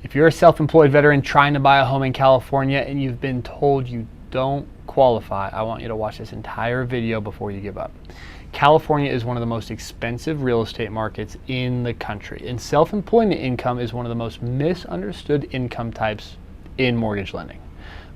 If you're a self-employed veteran trying to buy a home in California and you've been told you don't qualify, I want you to watch this entire video before you give up. California is one of the most expensive real estate markets in the country, and self-employment income is one of the most misunderstood income types in mortgage lending.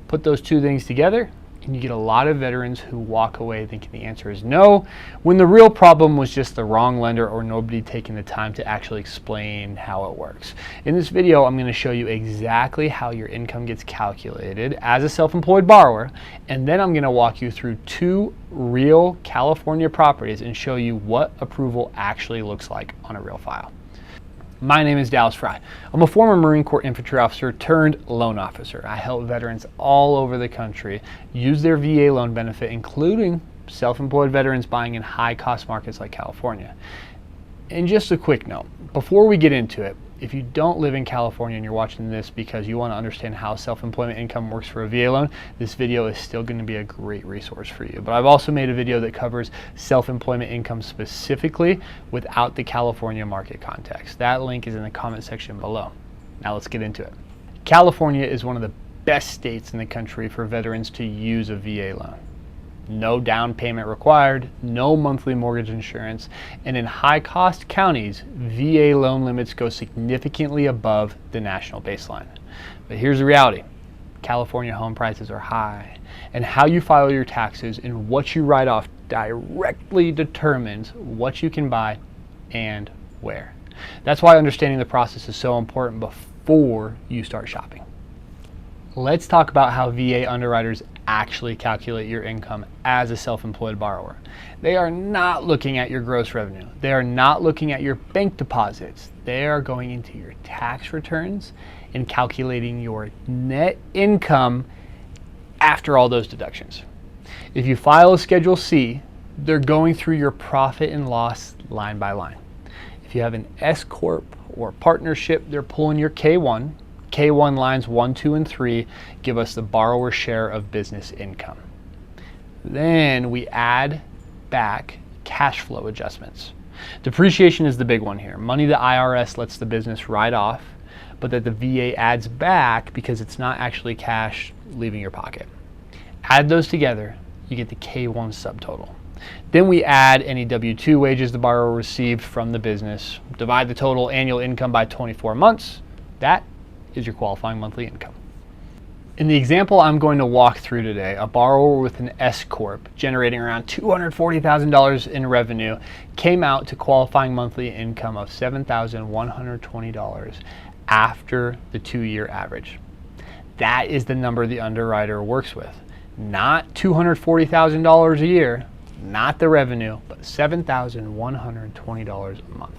Put those two things together, and you get a lot of veterans who walk away thinking the answer is no, when the real problem was just the wrong lender or nobody taking the time to actually explain how it works. In this video, I'm going to show you exactly how your income gets calculated as a self-employed borrower, and then I'm going to walk you through two real California properties and show you what approval actually looks like on a real file. My name is Dallas Frye. I'm a former Marine Corps infantry officer turned loan officer. I help veterans all over the country use their VA loan benefit, including self-employed veterans buying in high-cost markets like California. And just a quick note, before we get into it, if you don't live in California and you're watching this because you want to understand how self-employment income works for a VA loan, this video is still going to be a great resource for you. But I've also made a video that covers self-employment income specifically without the California market context. That link is in the comment section below. Now let's get into it. California is one of the best states in the country for veterans to use a VA loan. No down payment required, no monthly mortgage insurance, and in high-cost counties, VA loan limits go significantly above the national baseline. But here's the reality. California home prices are high, and how you file your taxes and what you write off directly determines what you can buy and where. That's why understanding the process is so important before you start shopping. Let's talk about how VA underwriters actually calculate your income as a self-employed borrower. They are not looking at your gross revenue. They are not looking at your bank deposits. They are going into your tax returns and calculating your net income after all those deductions. If you file a Schedule C, they're going through your profit and loss line by line. If you have an S Corp or partnership, they're pulling your K1. K1 lines 1, 2, and 3 give us the borrower share of business income. Then we add back cash flow adjustments. Depreciation is the big one here. Money the IRS lets the business write off, but that the VA adds back because it's not actually cash leaving your pocket. Add those together, you get the K1 subtotal. Then we add any W-2 wages the borrower received from the business, divide the total annual income by 24 months. That is your qualifying monthly income. In the example I'm going to walk through today, a borrower with an S Corp generating around $240,000 in revenue came out to qualifying monthly income of $7,120 after the 2-year average. That is the number the underwriter works with. Not $240,000 a year, not the revenue, but $7,120 a month.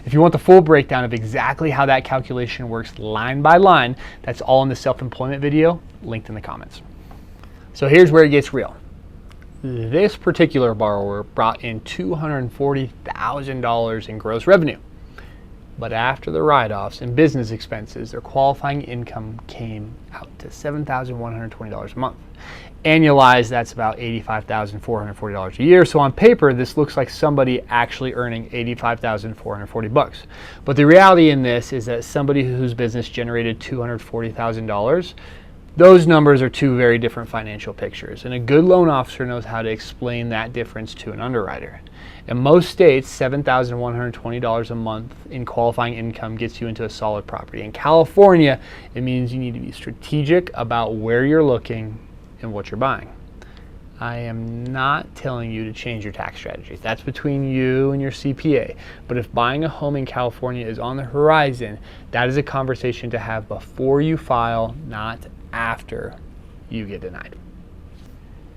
If you want the full breakdown of exactly how that calculation works line by line, that's all in the self-employment video linked in the comments. So here's where it gets real. This particular borrower brought in $240,000 in gross revenue. But after the write-offs and business expenses, their qualifying income came out to $7,120 a month. Annualized, that's about $85,440 a year. So on paper, this looks like somebody actually earning $85,440. But the reality in this is that somebody whose business generated $240,000, those numbers are two very different financial pictures. And a good loan officer knows how to explain that difference to an underwriter. In most states, $7,120 a month in qualifying income gets you into a solid property. In California, it means you need to be strategic about where you're looking and what you're buying. I am not telling you to change your tax strategies. That's between you and your CPA. But if buying a home in California is on the horizon, that is a conversation to have before you file, not after you get denied.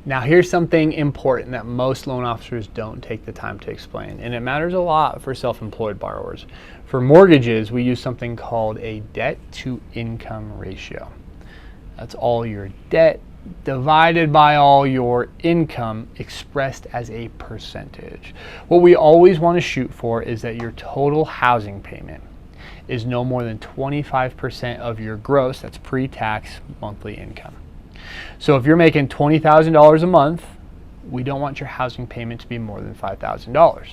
Now here's something important that most loan officers don't take the time to explain, and it matters a lot for self-employed borrowers. For mortgages, we use something called a debt-to-income ratio. That's all your debt divided by all your income expressed as a percentage. What we always want to shoot for is that your total housing payment is no more than 25% of your gross, that's pre-tax monthly income. So if you're making $20,000 a month, we don't want your housing payment to be more than $5,000.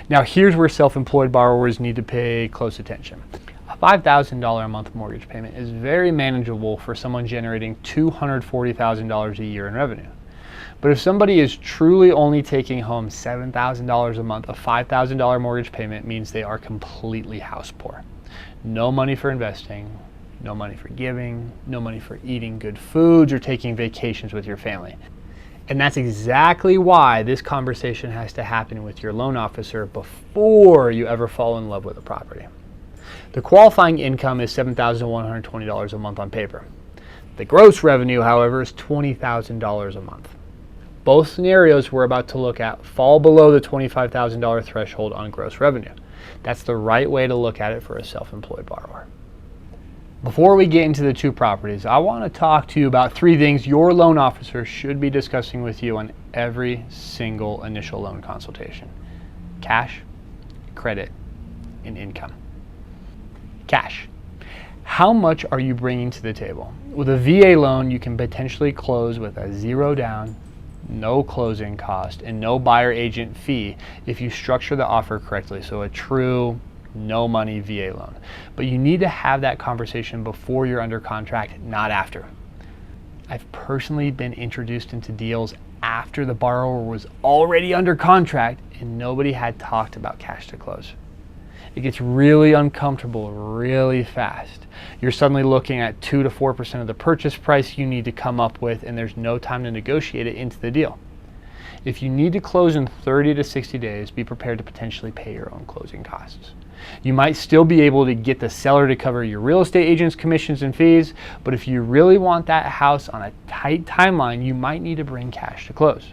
Now here's where self-employed borrowers need to pay close attention. A $5,000 a month mortgage payment is very manageable for someone generating $240,000 a year in revenue. But if somebody is truly only taking home $7,000 a month, a $5,000 mortgage payment means they are completely house poor. No money for investing, no money for giving, no money for eating good foods or taking vacations with your family. And that's exactly why this conversation has to happen with your loan officer before you ever fall in love with a property. The qualifying income is $7,120 a month on paper. The gross revenue, however, is $20,000 a month. Both scenarios we're about to look at fall below the $25,000 threshold on gross revenue. That's the right way to look at it for a self-employed borrower. Before we get into the two properties, I want to talk to you about three things your loan officer should be discussing with you on every single initial loan consultation: cash, credit, and income. Cash. How much are you bringing to the table? With a VA loan, you can potentially close with a zero down, no closing cost, and no buyer agent fee if you structure the offer correctly. So a true no money VA loan. But you need to have that conversation before you're under contract, not after. I've personally been introduced into deals after the borrower was already under contract and nobody had talked about cash to close. It gets really uncomfortable really fast. You're suddenly looking at 2 to 4% of the purchase price you need to come up with, and there's no time to negotiate it into the deal. If you need to close in 30 to 60 days, be prepared to potentially pay your own closing costs. You might still be able to get the seller to cover your real estate agent's commissions and fees, but if you really want that house on a tight timeline, you might need to bring cash to close.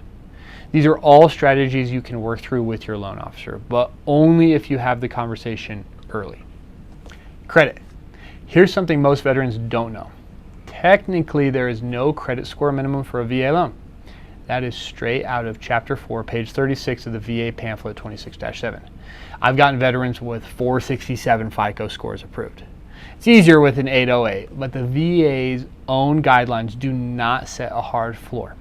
These are all strategies you can work through with your loan officer, but only if you have the conversation early. Credit. Here's something most veterans don't know. Technically, there is no credit score minimum for a VA loan. That is straight out of Chapter 4, page 36 of the VA pamphlet 26-7. I've gotten veterans with 467 FICO scores approved. It's easier with an 808, but the VA's own guidelines do not set a hard floor.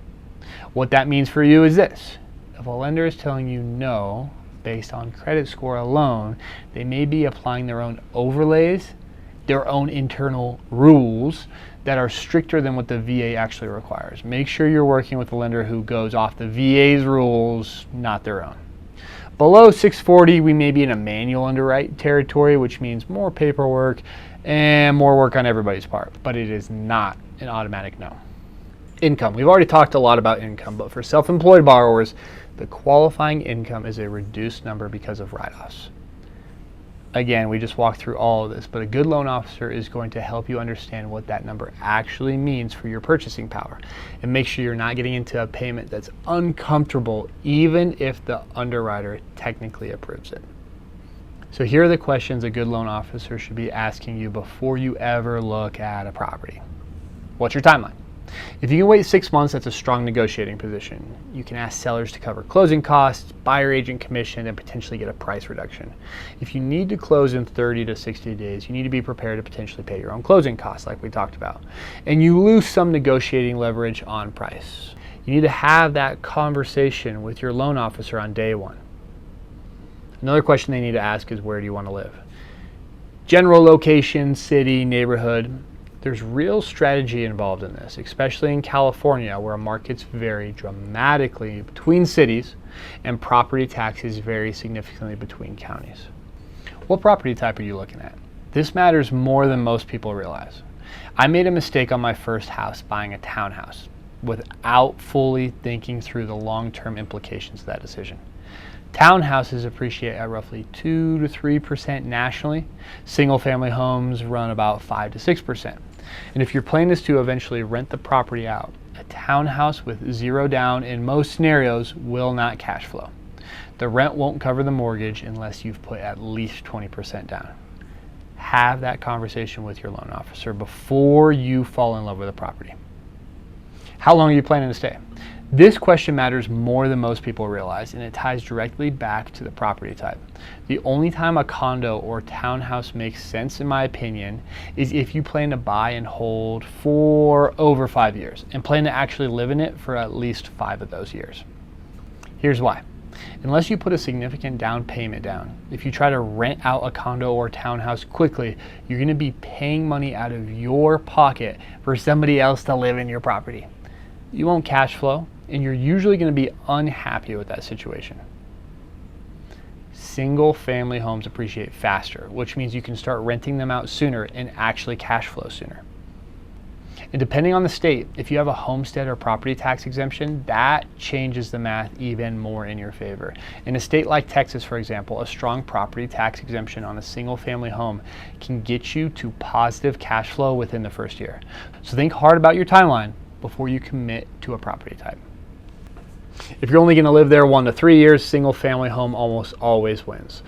What that means for you is this: if a lender is telling you no based on credit score alone, they may be applying their own overlays, their own internal rules that are stricter than what the VA actually requires. Make sure you're working with a lender who goes off the VA's rules, not their own. Below 640, we may be in a manual underwrite territory, which means more paperwork and more work on everybody's part, but it is not an automatic no. Income. We've already talked a lot about income, but for self-employed borrowers, the qualifying income is a reduced number because of write-offs. Again, we just walked through all of this, but a good loan officer is going to help you understand what that number actually means for your purchasing power and make sure you're not getting into a payment that's uncomfortable, even if the underwriter technically approves it. So here are the questions a good loan officer should be asking you before you ever look at a property. What's your timeline? If you can wait 6 months, that's a strong negotiating position. You can ask sellers to cover closing costs, buyer agent commission, and potentially get a price reduction. If you need to close in 30 to 60 days, you need to be prepared to potentially pay your own closing costs like we talked about. And you lose some negotiating leverage on price. You need to have that conversation with your loan officer on day one. Another question they need to ask is, where do you want to live? General location, city, neighborhood. There's real strategy involved in this, especially in California, where markets vary dramatically between cities and property taxes vary significantly between counties. What property type are you looking at? This matters more than most people realize. I made a mistake on my first house buying a townhouse without fully thinking through the long-term implications of that decision. Townhouses appreciate at roughly 2 to 3% nationally. Single-family homes run about 5 to 6%. And if your plan is to eventually rent the property out, a townhouse with zero down in most scenarios will not cash flow. The rent won't cover the mortgage unless you've put at least 20% down. Have that conversation with your loan officer before you fall in love with a property. How long are you planning to stay? This question matters more than most people realize, and it ties directly back to the property type. The only time a condo or townhouse makes sense, in my opinion, is if you plan to buy and hold for over 5 years and plan to actually live in it for at least 5 of those years. Here's why. Unless you put a significant down payment down, if you try to rent out a condo or townhouse quickly, you're going to be paying money out of your pocket for somebody else to live in your property. You won't cash flow, and you're usually going to be unhappy with that situation. Single family homes appreciate faster, which means you can start renting them out sooner and actually cash flow sooner. And depending on the state, if you have a homestead or property tax exemption, that changes the math even more in your favor. In a state like Texas, for example, a strong property tax exemption on a single family home can get you to positive cash flow within the first year. So think hard about your timeline before you commit to a property type. If you're only going to live there 1 to 3 years, single family home almost always wins.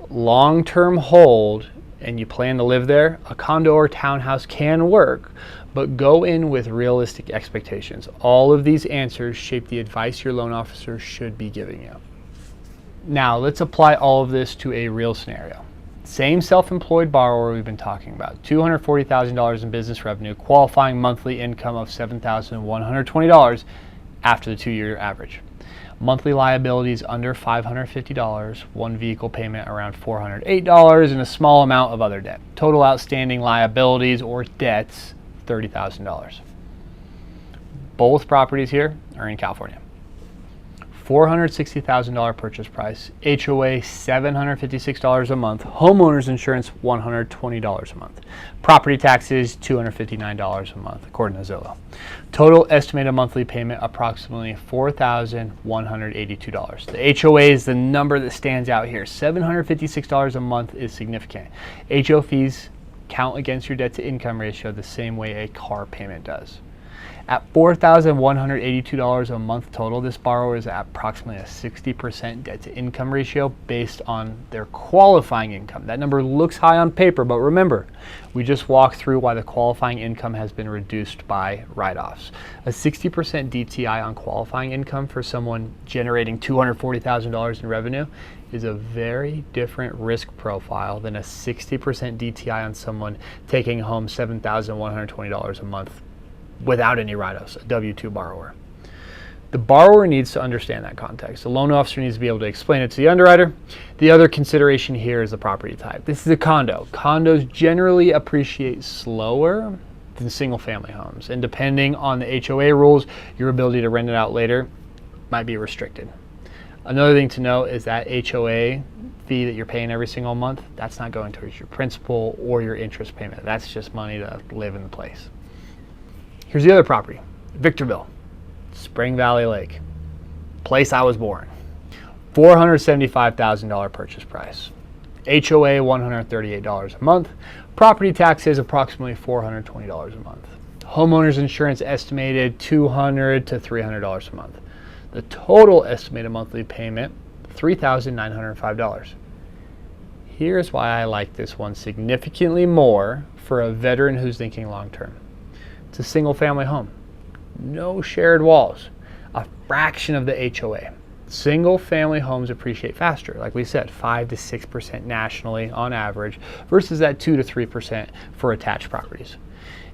Long-term hold and you plan to live there, a condo or townhouse can work, but go in with realistic expectations. All of these answers shape the advice your loan officer should be giving you. Now, let's apply all of this to a real scenario. Same self-employed borrower we've been talking about, $240,000 in business revenue, qualifying monthly income of $7,120 after the 2-year average. Monthly liabilities under $550, one vehicle payment around $408, and a small amount of other debt. Total outstanding liabilities or debts, $30,000. Both properties here are in California. $460,000 purchase price, HOA $756 a month, homeowners insurance $120 a month, property taxes $259 a month according to Zillow. Total estimated monthly payment approximately $4,182. The HOA is the number that stands out here. $756 a month is significant. HO fees count against your debt to income ratio the same way a car payment does. At $4,182 a month total, this borrower is at approximately a 60% debt to income ratio based on their qualifying income. That number looks high on paper, but remember, we just walked through why the qualifying income has been reduced by write-offs. A 60% DTI on qualifying income for someone generating $240,000 in revenue is a very different risk profile than a 60% DTI on someone taking home $7,120 a month without any write-offs, a W-2 borrower. The borrower needs to understand that context. The loan officer needs to be able to explain it to the underwriter. The other consideration here is the property type. This is a condo. Condos generally appreciate slower than single-family homes, and depending on the HOA rules, your ability to rent it out later might be restricted. Another thing to note is that HOA fee that you're paying every single month, that's not going towards your principal or your interest payment. That's just money to live in the place. Here's the other property, Victorville, Spring Valley Lake, place I was born. $475,000 purchase price. HOA $138 a month. Property taxes approximately $420 a month. Homeowners insurance estimated $200 to $300 a month. The total estimated monthly payment, $3,905. Here's why I like this one significantly more for a veteran who's thinking long term. It's a single family home, no shared walls, a fraction of the HOA. Single family homes appreciate faster, like we said, 5 to 6% nationally on average versus that 2 to 3% for attached properties.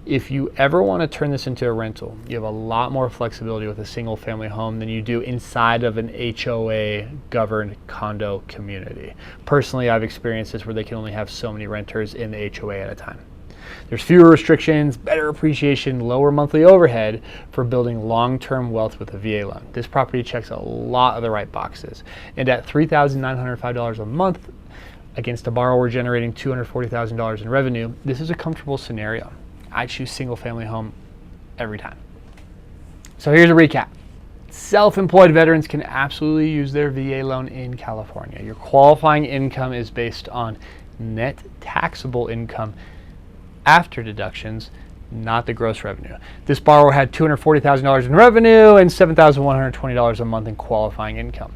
If you ever want to turn this into a rental, you have a lot more flexibility with a single family home than you do inside of an HOA governed condo community. Personally, I've experienced this where they can only have so many renters in the HOA at a time. There's fewer restrictions, better appreciation, lower monthly overhead for building long-term wealth with a VA loan. This property checks a lot of the right boxes. And at $3,905 a month against a borrower generating $240,000 in revenue, this is a comfortable scenario. I choose single-family home every time. So here's a recap. Self-employed veterans can absolutely use their VA loan in California. Your qualifying income is based on net taxable income after deductions, not the gross revenue. This borrower had $240,000 in revenue and $7,120 a month in qualifying income.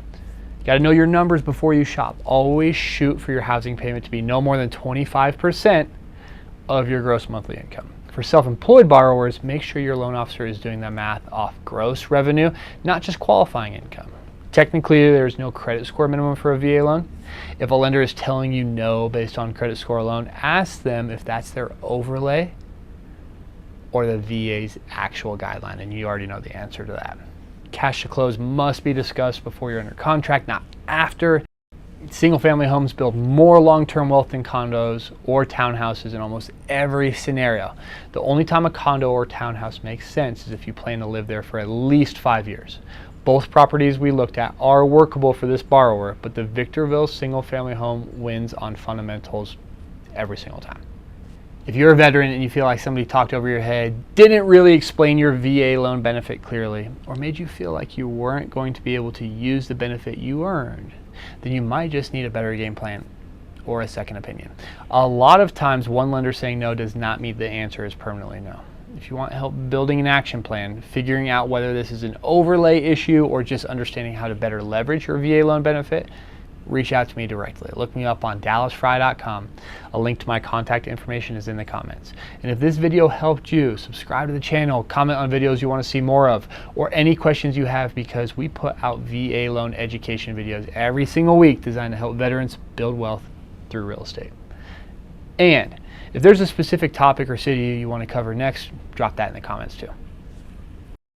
You got to know your numbers before you shop. Always shoot for your housing payment to be no more than 25% of your gross monthly income. For self-employed borrowers, make sure your loan officer is doing that math off gross revenue, not just qualifying income. Technically, there's no credit score minimum for a VA loan. If a lender is telling you no based on credit score alone, ask them if that's their overlay or the VA's actual guideline, and you already know the answer to that. Cash to close must be discussed before you're under contract, not after. Single-family homes build more long-term wealth than condos or townhouses in almost every scenario. The only time a condo or townhouse makes sense is if you plan to live there for at least 5 years. Both properties we looked at are workable for this borrower, but the Victorville single-family home wins on fundamentals every single time. If you're a veteran and you feel like somebody talked over your head, didn't really explain your VA loan benefit clearly, or made you feel like you weren't going to be able to use the benefit you earned, then you might just need a better game plan or a second opinion. A lot of times one lender saying no does not mean the answer is permanently no. If you want help building an action plan, figuring out whether this is an overlay issue or just understanding how to better leverage your VA loan benefit, reach out to me directly. Look me up on DallasFrye.com. A link to my contact information is in the comments. And if this video helped you, subscribe to the channel, comment on videos you want to see more of, or any questions you have, because we put out VA loan education videos every single week designed to help veterans build wealth through real estate. And if there's a specific topic or city you want to cover next, drop that in the comments too.